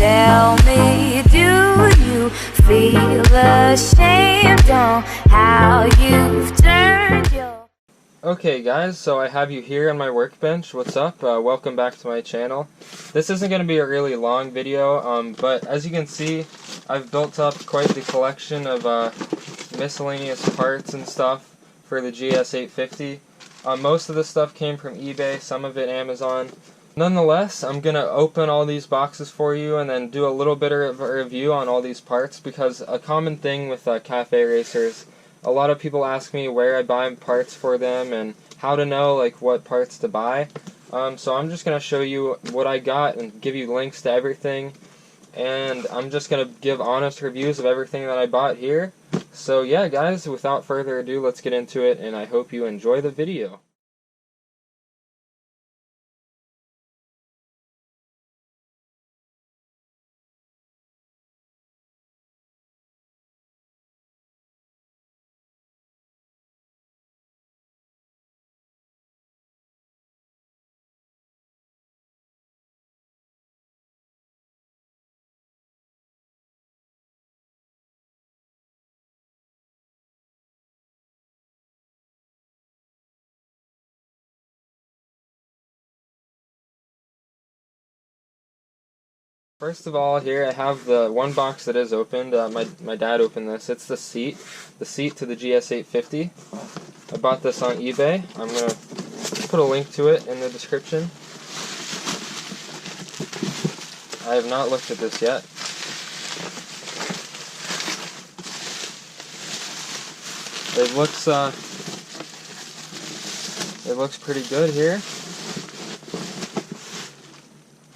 Tell me, do you feel ashamed on how you've turned your... Okay guys, so I have you here on my workbench. What's up? Welcome back to my channel. This isn't going to be a really long video, but as you can see, I've built up quite the collection of miscellaneous parts and stuff for the GS850. Most of the stuff came from eBay, some of it Amazon. Nonetheless, I'm going to open all these boxes for you and then do a little bit of a review on all these parts, because a common thing with cafe racers, a lot of people ask me where I buy parts for them and how to know like what parts to buy. So I'm just going to show you what I got and give you links to everything, and I'm just going to give honest reviews of everything that I bought here. So yeah guys, without further ado, let's get into it, and I hope you enjoy the video. First of all, here I have the one box that is opened. My dad opened this. It's the seat to the GS850. I bought this on eBay. I'm going to put a link to it in the description. I have not looked at this yet. It looks pretty good here.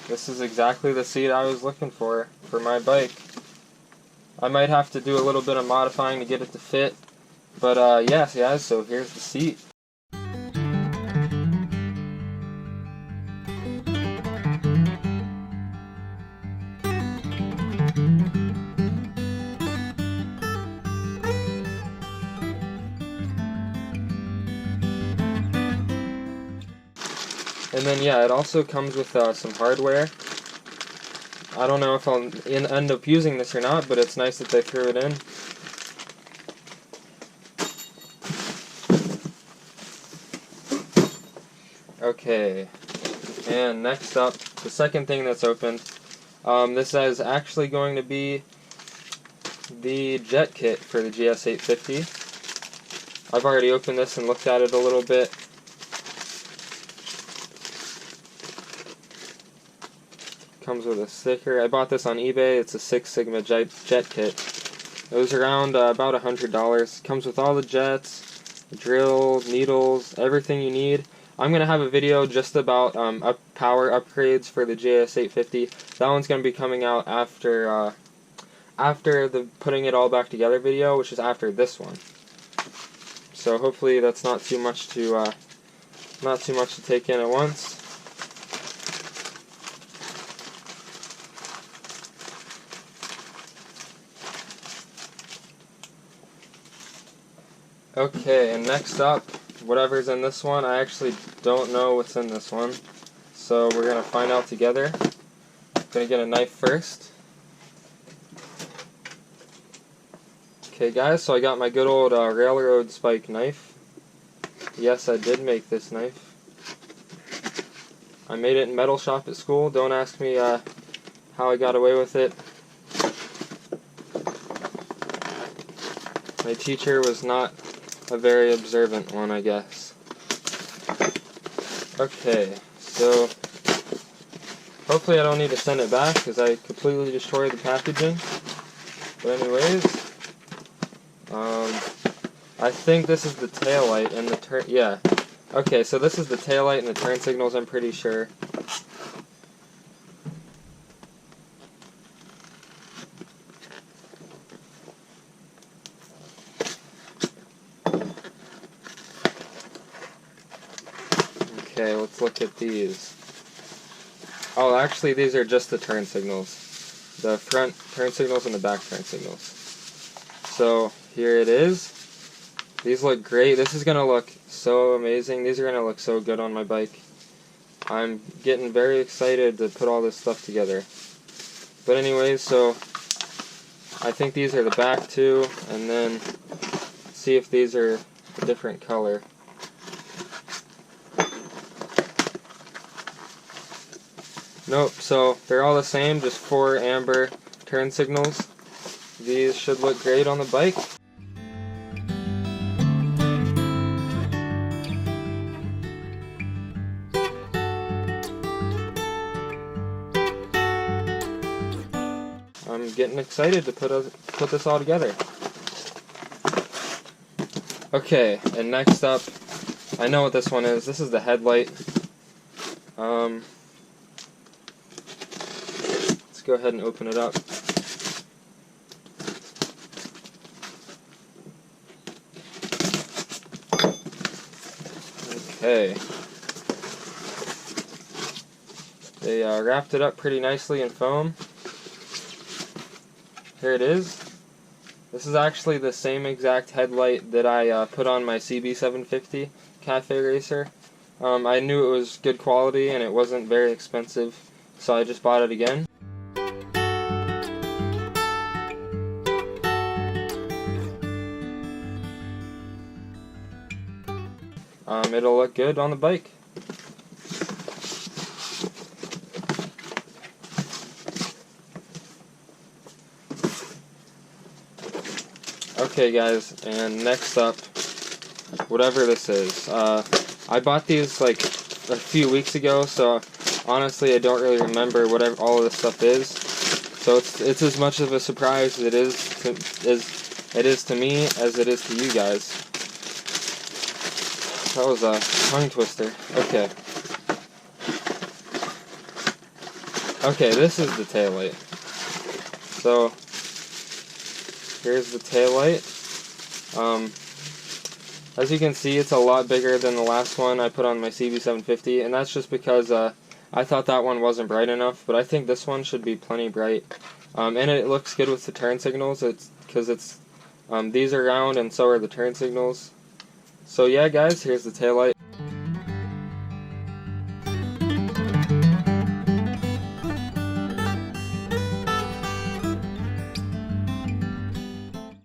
This is exactly the seat I was looking for my bike. I might have to do a little bit of modifying to get it to fit, but yes guys, so here's the seat. And then yeah, it also comes with some hardware. I don't know if I'll end up using this or not, but it's nice that they threw it in. Okay, and next up, the second thing that's opened. This is actually going to be the jet kit for the GS850. I've already opened this and looked at it a little bit. Comes with a sticker. I bought this on eBay. It's a 6 Sigma jet kit. It was around about $100. Comes with all the jets, drill, needles, everything you need. I'm going to have a video just about power upgrades for the GS850. That one's going to be coming out after the putting it all back together video, which is after this one. So hopefully that's not too much to take in at once. Okay, and next up, whatever's in this one, I actually don't know what's in this one, so we're going to find out together. I'm going to get a knife first. Okay guys, so I got my good old railroad spike knife. Yes, I did make this knife. I made it in metal shop at school. Don't ask me how I got away with it. My teacher was not a very observant one, I guess. Okay, so hopefully I don't need to send it back because I completely destroyed the packaging. But anyways, I think this is the taillight and the turn. Yeah. Okay, so this is the taillight and the turn signals, I'm pretty sure. Okay, let's look at these. Oh, actually these are just the turn signals. The front turn signals and the back turn signals. So, here it is. These look great. This is going to look so amazing. These are going to look so good on my bike. I'm getting very excited to put all this stuff together. But anyways, so I think these are the back two, and then see if these are a different color. Nope, so they're all the same, just 4 amber turn signals. These should look great on the bike. I'm getting excited to put this all together. Okay, and next up, I know what this one is. This is the headlight. Let's go ahead and open it up. Okay. They wrapped it up pretty nicely in foam. Here it is. This is actually the same exact headlight that I put on my CB750 Cafe Racer. I knew it was good quality and it wasn't very expensive, so I just bought it again. It'll look good on the bike. Okay guys, and next up, whatever this is. I bought these like a few weeks ago, so honestly I don't really remember what all of this stuff is. So it's as much of a surprise as it is to me as it is to you guys. That was a tongue twister. Okay. Okay, this is the taillight. So here's the taillight. As you can see, it's a lot bigger than the last one I put on my CB750, and that's just because I thought that one wasn't bright enough, but I think this one should be plenty bright. And it looks good with the turn signals. It's because these are round and so are the turn signals. So yeah guys, here's the taillight.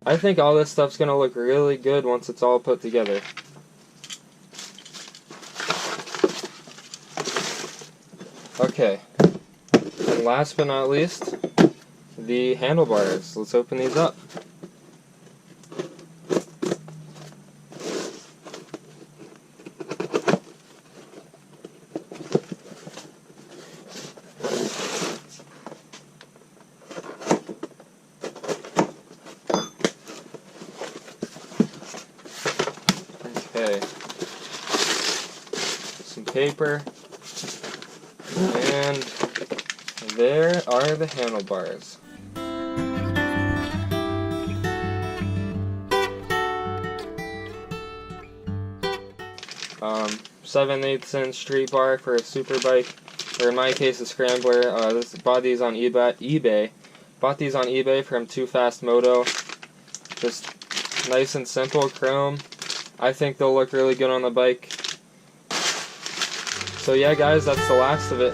I think all this stuff's gonna look really good once it's all put together. Okay, and last but not least, the handlebars. Let's open these up. Okay, some paper, and there are the handlebars. 7/8 inch street bar for a super bike, or in my case a scrambler. Bought these on eBay. Bought these on eBay from Too Fast Moto. Just nice and simple chrome. I think they'll look really good on the bike. So yeah guys, that's the last of it.